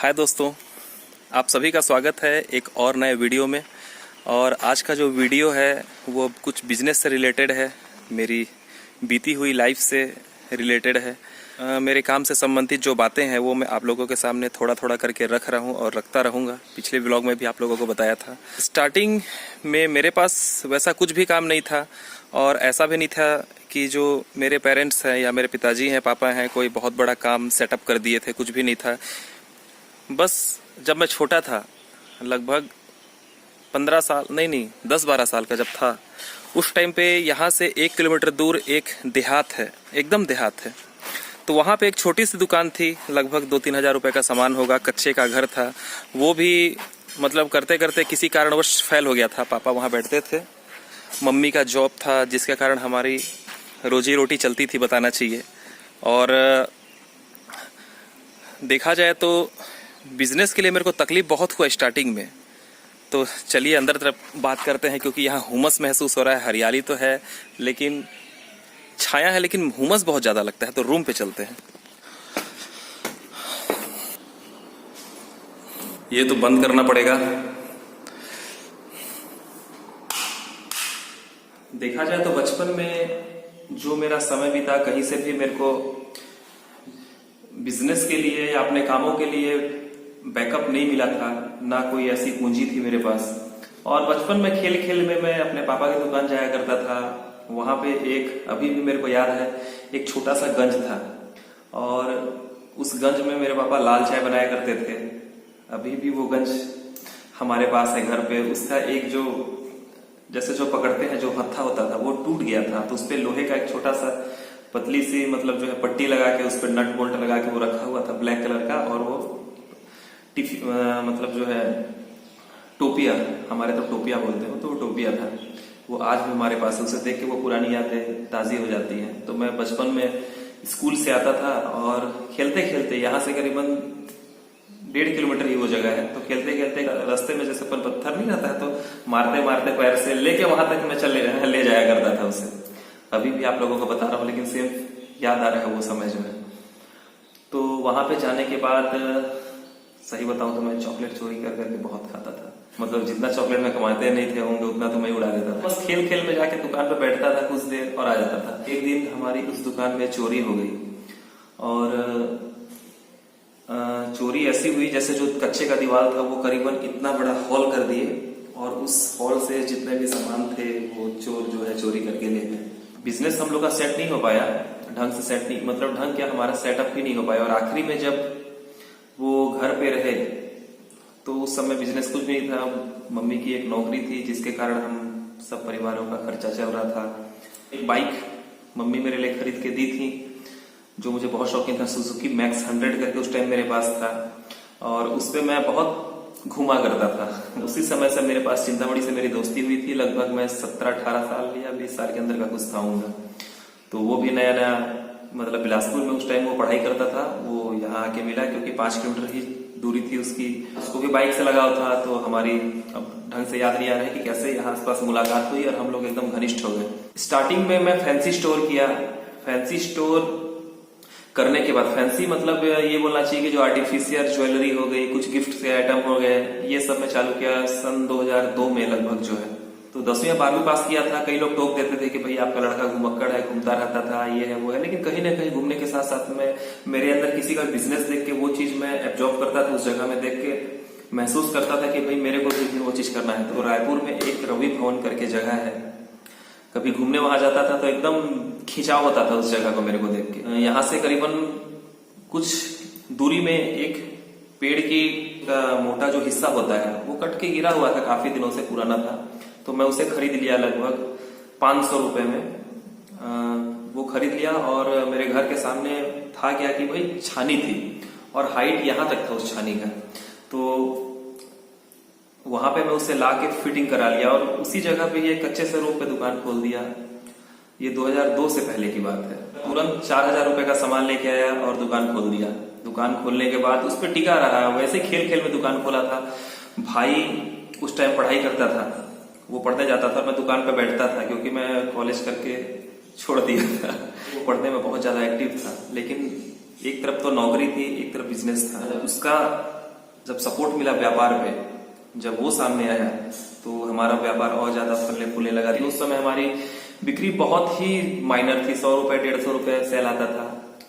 हाय दोस्तों, आप सभी का स्वागत है एक और नए वीडियो में। और आज का जो वीडियो है वो कुछ बिजनेस से रिलेटेड है, मेरी बीती हुई लाइफ से रिलेटेड है। मेरे काम से संबंधित जो बातें हैं वो मैं आप लोगों के सामने थोड़ा थोड़ा करके रख रहा हूँ और रखता रहूँगा। पिछले व्लॉग में भी आप लोगों को बताया था। स्टार्टिंग में मेरे पास वैसा कुछ भी काम नहीं था और ऐसा भी नहीं था कि जो मेरे पेरेंट्स हैं या मेरे पिताजी हैं, पापा हैं, कोई बहुत बड़ा काम सेटअप कर दिए थे। कुछ भी नहीं था। बस जब मैं छोटा था, लगभग 15 साल नहीं 10-12 साल का जब था, उस टाइम पे यहाँ से 1 किलोमीटर दूर एक देहात है, एकदम देहात है। तो वहाँ पे एक छोटी सी दुकान थी, लगभग 2-3 हज़ार रुपये का सामान होगा। कच्चे का घर था। वो भी मतलब करते करते किसी कारणवश फेल हो गया था। पापा वहाँ बैठते थे, मम्मी का जॉब था जिसके कारण हमारी रोजी रोटी चलती थी, बताना चाहिए। और देखा जाए तो बिजनेस के लिए मेरे को तकलीफ बहुत हुआ स्टार्टिंग में। तो चलिए अंदर तरफ बात करते हैं, क्योंकि यहाँ हुमस महसूस हो रहा है। हरियाली तो है लेकिन छाया है, लेकिन हुमस बहुत ज़्यादा लगता है। तो रूम पे चलते हैं। ये तो बंद करना पड़ेगा। देखा जाए तो बचपन में जो मेरा समय बीता, कहीं से भी मेरे को बिजनेस के लिए या अपने कामों के लिए बैकअप नहीं मिला था, ना कोई ऐसी पूंजी थी मेरे पास। और बचपन में खेल खेल में मैं अपने पापा की दुकान जाया करता था। वहां पे एक, अभी भी मेरे को याद है, एक छोटा सा गंज था और उस गंज में मेरे पापा लाल चाय बनाया करते थे। अभी भी वो गंज हमारे पास है घर पे। उसका एक जो, जैसे जो पकड़ते हैं, जो हत्था होता था वो टूट गया था। तो उस पे लोहे का एक छोटा सा पतली सी मतलब जो है पट्टी लगा के उस पर नट बोल्ट लगा के वो रखा हुआ था, ब्लैक कलर का। और वो मतलब जो है टोपिया, हमारे तो टोपिया बोलते हो, तो वो टोपिया था। वो आज भी हमारे पास है। उसे देख के वो पुरानी यादें ताजी हो जाती हैं। तो मैं बचपन में स्कूल से आता था और खेलते खेलते, यहाँ से करीबन 1.5 किलोमीटर ही वो जगह है, तो खेलते खेलते रास्ते में जैसे पत्थर नहीं रहता है, तो मारते मारते पैर से लेके वहां तक मैं ले जाया करता था उसे। अभी भी आप लोगों को बता रहा हूँ, लेकिन सेम याद आ रहा है वो समय जो है। तो वहां पे जाने के बाद सही बताऊं तो मैं चॉकलेट चोरी कर करके बहुत खाता था। मतलब जितना चॉकलेट में कमाते नहीं थे होंगे उतना तो मैं उड़ा देता था। बस खेल खेल में जाके दुकान पे बैठता था कुछ देर और आ जाता था। एक दिन हमारी उस दुकान में चोरी हो गई और चोरी ऐसी हुई जैसे जो कच्चे का दीवार था वो करीबन इतना बड़ा हॉल कर दिए और उस हॉल से जितने भी सामान थे वो चोर जो है चोरी करके ले गए। बिजनेस हम लोग का सेट नहीं हो पाया ढंग से, सेट नहीं मतलब ढंग क्या, हमारा सेटअप ही नहीं हो पाया। और आखिरी में जब वो घर पे रहे तो उस समय बिजनेस कुछ भी नहीं था। मम्मी की एक नौकरी थी जिसके कारण हम सब परिवारों का खर्चा चल रहा था। एक बाइक मम्मी मेरे लिए खरीद के दी थी जो मुझे बहुत शौकीन था। सुजुकी मैक्स 100 करके उस टाइम मेरे पास था और उस पर मैं बहुत घुमा करता था। उसी समय से मेरे पास चिंतामणि से मेरी दोस्ती हुई थी। लगभग मैं 17-18 साल या 20 साल के अंदर का कुछ था होऊंगा। तो वो भी नया नया, मतलब बिलासपुर में उस टाइम वो पढ़ाई करता था। वो यहाँ आके मिला क्योंकि 5 किलोमीटर ही दूरी थी उसकी। उसको भी बाइक से लगाव था। तो हमारी, अब ढंग से याद नहीं आ रहा है कि कैसे यहाँ आसपास मुलाकात हुई और हम लोग एकदम घनिष्ठ हो गए। स्टार्टिंग में मैं फैंसी स्टोर किया। फैंसी स्टोर करने के बाद, फैंसी मतलब ये बोलना चाहिए कि जो आर्टिफिशियल ज्वेलरी हो गई, कुछ गिफ्ट के आइटम हो गए, ये सब मैं चालू किया सन 2002 में लगभग जो है। तो 10वीं या 12वीं पास किया था। कई लोग टोक देते थे कि भाई आपका लड़का घुमक्कड़ है, घूमता रहता था, ये है वो है। लेकिन कहीं ना कहीं घूमने के साथ साथ में मेरे अंदर किसी का बिजनेस देख के वो चीज मैं एब्जॉर्ब करता था। उस जगह में देख के महसूस करता था कि भाई मेरे को भी वो चीज करना है। तो रायपुर में एक रवि भवन करके जगह है, कभी घूमने वहां जाता था तो एकदम खिंचाव होता था उस जगह को मेरे को देख के। यहाँ से करीबन कुछ दूरी में एक पेड़ की का मोटा जो हिस्सा होता है वो कट के गिरा हुआ था, काफी दिनों से पुराना था। तो मैं उसे खरीद लिया लगभग 500 रुपए में। वो खरीद लिया और मेरे घर के सामने था क्या कि भाई छानी थी और हाइट यहाँ तक था उस छानी का। तो वहां पे मैं उसे ला के फिटिंग करा लिया और उसी जगह पे ये कच्चे से रूम पे दुकान खोल दिया। ये 2002 से पहले की बात है। तुरंत 4000 रुपए का सामान लेके आया और दुकान खोल दिया। दुकान खोलने के बाद उस पर टिका रहा। वैसे खेल खेल में दुकान खोला था। भाई उस टाइम पढ़ाई करता था, वो पढ़ने जाता था, मैं दुकान पे बैठता था क्योंकि मैं कॉलेज करके छोड़ दिया था। वो पढ़ने में बहुत ज्यादा एक्टिव था, लेकिन एक तरफ तो नौकरी थी, एक तरफ बिजनेस था। उसका जब सपोर्ट मिला व्यापार पे, जब वो सामने आया तो हमारा व्यापार और ज्यादा फलने फूलने लगा। उस समय हमारी बिक्री बहुत ही माइनर थी, 100 रुपए 150 रुपए सेल आता था,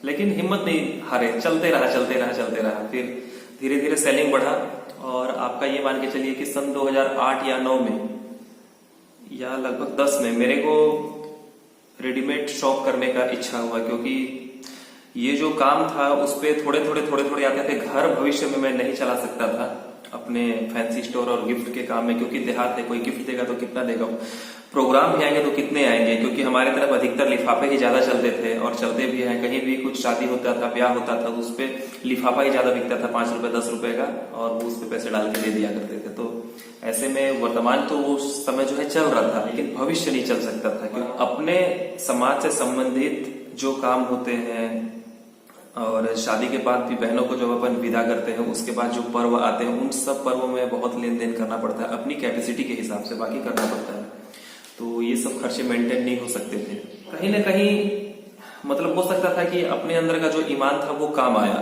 लेकिन हिम्मत नहीं हारे, चलते रहा। फिर धीरे धीरे सेलिंग बढ़ा और आपका ये मान के चलिए कि सन 2008 या 9 में या लगभग 10 में मेरे को रेडीमेड शॉप करने का इच्छा हुआ, क्योंकि ये जो काम था उस पे थोड़े थोड़े आते थे। घर भविष्य में मैं नहीं चला सकता था अपने फैंसी स्टोर और गिफ्ट के काम में, क्योंकि देहात है, कोई गिफ्ट देगा तो कितना देगा, प्रोग्राम भी आएंगे तो कितने आएंगे, क्योंकि हमारे तरफ अधिकतर लिफाफे ही ज्यादा चलते थे और चलते भी हैं। कहीं भी कुछ शादी होता था, ब्याह होता था, उस पे लिफाफा ही ज्यादा बिकता था, 5 रुपए 10 रुपए का, और वो उस पे पैसे डाल के दे दिया करते थे। तो ऐसे में वर्तमान तो वो समय जो है चल रहा था, लेकिन भविष्य नहीं चल सकता था, क्योंकि अपने समाज से संबंधित जो काम होते हैं और शादी के बाद भी बहनों को जब अपन विदा करते हैं, उसके बाद जो पर्व आते हैं, उन सब पर्वों में बहुत लेन देन करना पड़ता है, अपनी कैपेसिटी के हिसाब से बाकी करना पड़ता है। तो ये सब खर्चे मेंटेन नहीं हो सकते थे। कहीं ना कहीं मतलब हो सकता था कि अपने अंदर का जो ईमान था वो काम आया।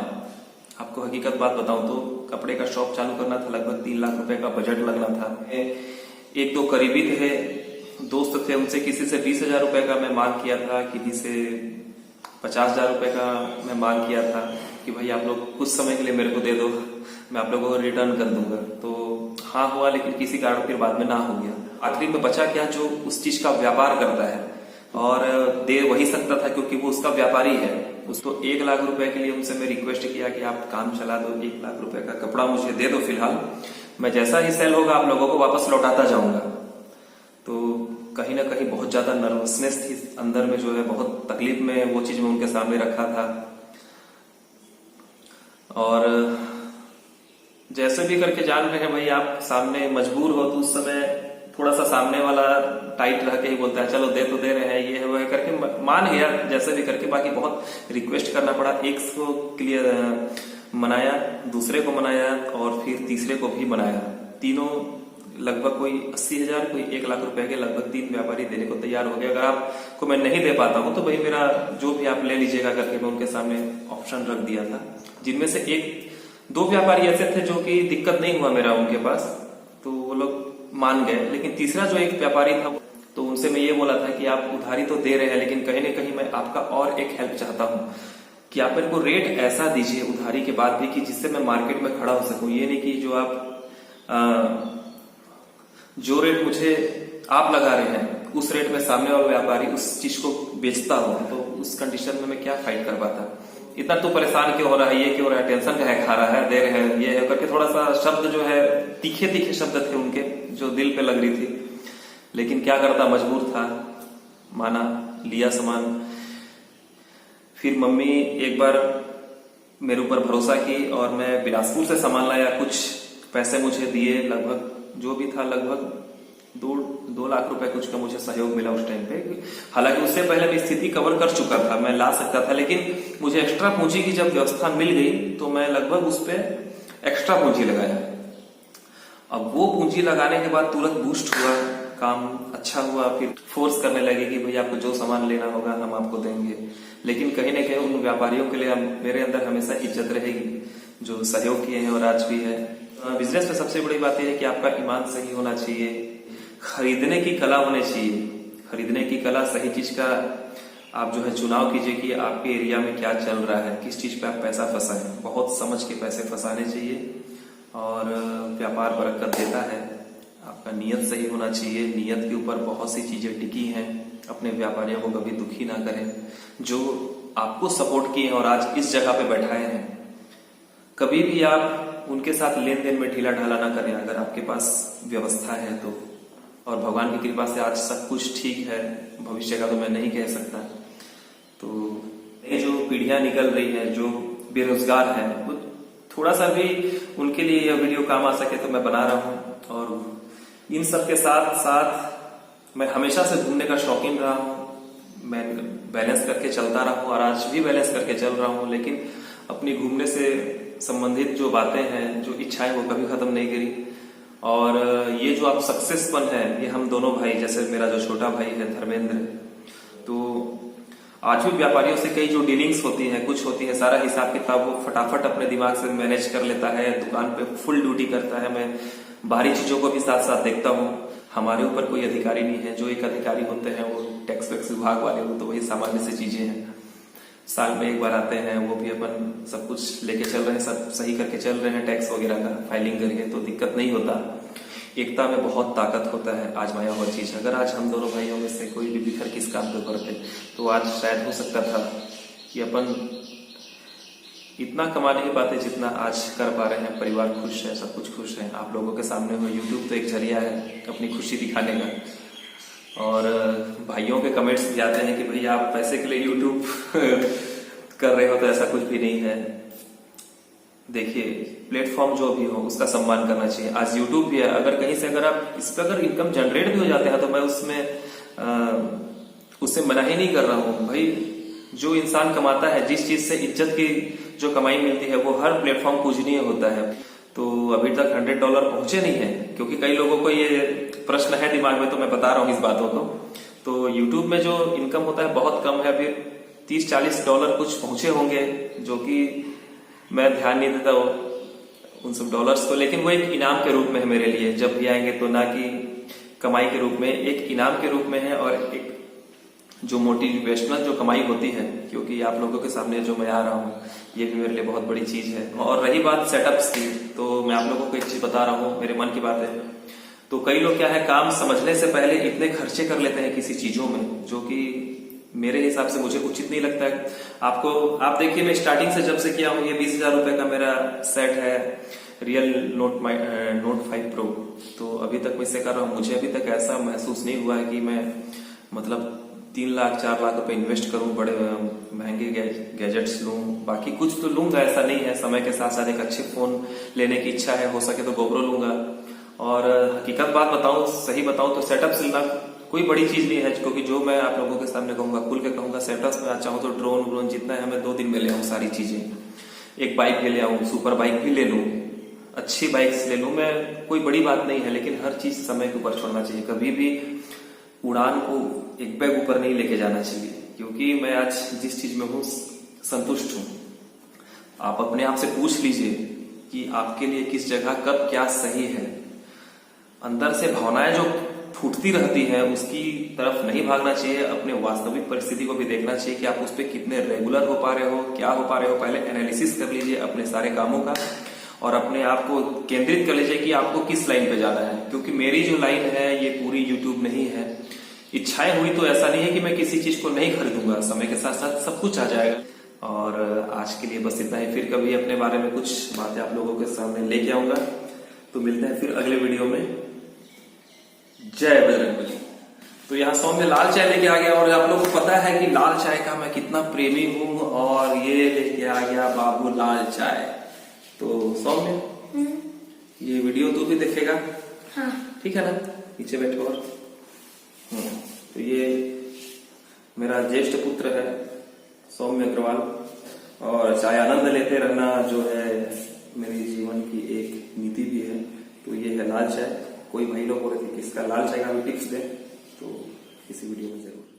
आपको हकीकत बात बताऊं तो कपड़े का शॉप चालू करना था, लगभग 3 लाख रुपए का बजट लगना था। एक दो करीबी थे, दोस्त थे, उनसे किसी से 20,000 रुपए का मैं मांग किया था, किसी से 50,000 रुपए का मैं मांग किया था कि भाई आप लोग कुछ समय के लिए मेरे को दे दो, मैं आप लोगों को रिटर्न कर दूंगा। तो हाँ हुआ, लेकिन किसी कारण फिर बाद में ना हो गया। आखिरी में बचा क्या, जो उस चीज का व्यापार करता है और दे वही सकता था, क्योंकि वो उसका व्यापारी है। उसको 1 लाख रुपए के लिए उनसे मैं रिक्वेस्ट किया कि आप काम चला दो, 1 लाख रुपए का कपड़ा मुझे दे दो फिलहाल, मैं जैसा ही सेल होगा आप लोगों को वापस लौटाता जाऊंगा। तो कहीं ना कहीं बहुत ज्यादा नर्वसनेस थी अंदर में, जो है बहुत तकलीफ में वो चीज मैं उनके सामने रखा था। और जैसे भी करके जान रहे हैं भाई, आप सामने मजबूर हो, तो उस समय थोड़ा सा सामने वाला टाइट रह के ही बोलता है चलो दे तो दे रहे हैं, ये है वो है करके मान गया जैसे भी करके। बाकी बहुत रिक्वेस्ट करना पड़ा, एक के लिए मनाया, दूसरे को मनाया और फिर तीसरे को भी मनाया। तीनों लगभग कोई 80,000 कोई 1 लाख रुपए के लगभग 3 व्यापारी देने को तैयार हो गए। अगर आपको मैं नहीं दे पाता हूं तो भाई मेरा जो भी आप ले लीजिएगा करके मैं उनके सामने ऑप्शन रख दिया था, जिनमें से 1-2 व्यापारी ऐसे थे जो कि दिक्कत नहीं हुआ मेरा उनके पास, तो वो लोग मान गए। लेकिन तीसरा जो एक व्यापारी था, तो उनसे मैं ये बोला था कि आप उधारी तो दे रहे हैं, लेकिन कहीं ना कहीं मैं आपका और एक हेल्प चाहता हूं कि आप मेरे को रेट ऐसा दीजिए उधारी के बाद भी कि जिससे मैं मार्केट में खड़ा हो सकूं। ये नहीं कि जो आप जो रेट मुझे आप लगा रहे हैं उस रेट में सामने वाला व्यापारी उस चीज को बेचता हो, तो उस कंडीशन में मैं क्या फाइट कर पाता। इतना तो परेशान क्यों हो रहा है, ये क्यों हो रहा है, टेंशन का है, खा रहा है, दे रहे हैं, ये है करके थोड़ा सा शब्द जो है तीखे शब्द थे उनके, जो दिल पे लग रही थी। लेकिन क्या करता, मजबूर था, माना, लिया सामान। फिर मम्मी एक बार मेरे ऊपर भरोसा की और मैं बिलासपुर से सामान लाया, कुछ पैसे मुझे दिए, लगभग जो भी था लगभग 2 लाख रुपए कुछ का मुझे सहयोग मिला उस टाइम पे। हालांकि उससे पहले मैं स्थिति कवर कर चुका था, मैं ला सकता था, लेकिन मुझे एक्स्ट्रा पूंजी की जब व्यवस्था मिल गई तो मैं लगभग उस पर एक्स्ट्रा पूंजी लगाया। अब वो पूंजी लगाने के बाद तुरंत बूस्ट हुआ, काम अच्छा हुआ। फिर फोर्स करने लगे कि भाई आपको जो सामान लेना होगा हम आपको देंगे। लेकिन कहीं ना कहीं उन व्यापारियों के लिए मेरे अंदर हमेशा इज्जत रहेगी, जो सहयोग किए हैं और आज भी है। बिजनेस में सबसे बड़ी बात यह है कि आपका ईमान सही होना चाहिए, खरीदने की कला होनी चाहिए। खरीदने की कला, सही चीज का आप जो है चुनाव कीजिए कि आपके एरिया में क्या चल रहा है, किस चीज पे आप पैसा फंसाएं। बहुत समझ के पैसे फंसाने चाहिए और व्यापार बरकत देता है। आपका नियत सही होना चाहिए, नियत के ऊपर बहुत सी चीजें टिकी हैं। अपने व्यापारियों को कभी दुखी ना करें, जो आपको सपोर्ट किए हैं और आज इस जगह पे बैठाए हैं। कभी भी आप उनके साथ लेन देन में ढीला ढाला ना करें, अगर आपके पास व्यवस्था है तो। और भगवान की कृपा से आज सब कुछ ठीक है, भविष्य का तो मैं नहीं कह सकता। तो ये जो पीढ़ियां निकल रही है, जो बेरोजगार है, वो थोड़ा सा भी उनके लिए यह वीडियो काम आ सके तो मैं बना रहा हूं। और इन सब के साथ साथ मैं हमेशा से घूमने का शौकीन रहा हूं, मैं बैलेंस करके चलता रहा हूं और आज भी बैलेंस करके चल रहा हूं। लेकिन अपनी घूमने से संबंधित जो बातें हैं, जो इच्छाएं, वो कभी खत्म नहीं करी। और ये जो आप सक्सेसफुल है, ये हम दोनों भाई, जैसे मेरा जो छोटा भाई है धर्मेंद्र, तो आज भी व्यापारियों से कई जो डीलिंग्स होती है, कुछ होती है, सारा हिसाब किताब वो फटाफट अपने दिमाग से मैनेज कर लेता है, दुकान पे फुल ड्यूटी करता है। मैं बाहरी चीजों को भी साथ साथ देखता हूँ। हमारे ऊपर कोई अधिकारी नहीं है, जो एक अधिकारी होते हैं वो टैक्स वैक्स विभाग वाले, वो तो वही सामान्य सी चीजें हैं, साल में एक बार आते हैं, वो भी अपन सब कुछ लेके चल रहे हैं, सब सही करके चल रहे हैं, टैक्स वगैरह का फाइलिंग करके, तो दिक्कत नहीं होता। एकता में बहुत ताकत होता है, आजमाया हुआ चीज। अगर आज हम दोनों भाइयों में से कोई भी बिखर किस काम पे पड़ते तो आज शायद हो सकता था कि अपन इतना कमा नहीं पाते जितना आज कर पा रहे हैं। परिवार खुश है, सब कुछ खुश है। आप लोगों के सामने हुए यूट्यूब तो एक जरिया है अपनी खुशी दिखाने का। और भाइयों के कमेंट्स भी आते हैं कि भैया आप पैसे के लिए यूट्यूब कर रहे हो, तो ऐसा कुछ भी नहीं है। देखिए, प्लेटफॉर्म जो भी हो उसका सम्मान करना चाहिए। आज यूट्यूब भी है, अगर कहीं से अगर आप इस पर अगर इनकम जनरेट भी हो जाते हैं तो मैं उससे मना ही नहीं कर रहा हूं भाई। जो इंसान कमाता है, जिस चीज से इज्जत की जो कमाई मिलती है, वो हर प्लेटफॉर्म पूजनीय होता है। तो अभी तक $100 पहुंचे नहीं है, क्योंकि कई लोगों को ये प्रश्न है दिमाग में, तो मैं बता रहा हूँ इस बातों को। तो यूट्यूब में जो इनकम होता है बहुत कम है, अभी $30-40 कुछ पहुंचे होंगे, जो कि मैं ध्यान नहीं देता उन सब डॉलर्स को, लेकिन वो एक इनाम के रूप में है मेरे लिए। जब भी आएंगे तो ना कि कमाई के रूप में, एक इनाम के रूप में है। और एक जो मोटिवेशनल जो कमाई होती है, क्योंकि आप लोगों के सामने जो मैं आ रहा हूँ, ये भी मेरे लिए बहुत बड़ी चीज है। और रही बात सेटअप्स की, तो मैं आप लोगों को एक चीज बता रहा हूँ, मेरे मन की बात है। तो कई लोग क्या है, काम समझने से पहले इतने खर्चे कर लेते हैं किसी चीजों में, जो कि मेरे हिसाब से मुझे उचित नहीं लगता है। आप देखिए, मैं स्टार्टिंग से जब से किया हूँ, ये 20,000 रुपए का मेरा सेट है, रियल नोट 5 प्रो। तो अभी तक मैं इससे कर रहा हूँ, मुझे अभी तक ऐसा महसूस नहीं हुआ है कि मैं मतलब 3 लाख 4 लाख रुपए इन्वेस्ट करूं, बड़े महंगे गैजेट्स लूं। बाकी कुछ तो लूंगा, ऐसा नहीं है। समय के साथ साथ एक अच्छे फोन लेने की इच्छा है, हो सके तो गोप्रो लूंगा। और हकीकत बात बताऊं, सही बताऊं तो सेटअप लेना कोई बड़ी चीज नहीं है, क्योंकि जो मैं आप लोगों के सामने कहूंगा, खुल के कहूंगा, सेटअप्स में चाहूं तो ड्रोन जितना है, मैं 2 दिन में ले आऊं सारी चीजें। एक बाइक भी ले आऊं, सुपर बाइक भी ले लूं, अच्छी बाइक्स ले लूं मैं, कोई बड़ी बात नहीं है। लेकिन हर चीज समय के ऊपर छोड़ना चाहिए। कभी भी उड़ान को एक बैग ऊपर नहीं लेके जाना चाहिए, क्योंकि मैं आज जिस चीज में हूं संतुष्ट हूं। आप अपने आप से पूछ लीजिए कि आपके लिए किस जगह कब क्या सही है। अंदर से भावनाएं जो फूटती रहती है, उसकी तरफ नहीं भागना चाहिए। अपने वास्तविक परिस्थिति को भी देखना चाहिए कि आप उस पर कितने रेगुलर हो पा रहे हो, क्या हो पा रहे हो। पहले एनालिसिस कर लीजिए अपने सारे कामों का, और अपने आप को केंद्रित कर लीजिए कि आपको किस लाइन पे जाना है। क्योंकि मेरी जो लाइन है ये पूरी यूट्यूब नहीं है। इच्छाएं हुई तो ऐसा नहीं है कि मैं किसी चीज को नहीं खरीदूंगा, समय के साथ साथ सब कुछ आ जाएगा। और आज के लिए बस इतना ही। फिर कभी अपने बारे में कुछ बातें आप लोगों के सामने लेके आऊंगा। तो मिलते हैं फिर अगले वीडियो में। जय बजरंगबली। तो यहाँ सौम्य लाल चाय लेके आ गया, और आप लोगों को पता है कि लाल चाय का मैं कितना प्रेमी हूँ, और ये लेके आ गया बाबू लाल चाय। तो सौम्य, ये वीडियो तू भी देखेगा? हाँ। ठीक है ना, पीछे बैठो। और तो ये मेरा ज्येष्ठ पुत्र है सौम्य अग्रवाल, और चाय आनंद लेते रहना जो है मेरी जीवन की एक नीति भी है। तो ये है लाल चाय। कोई भाई लोग हो रहे थे कि इसका लाल चाय का भी टिप्स दे, तो इसी वीडियो में जरूर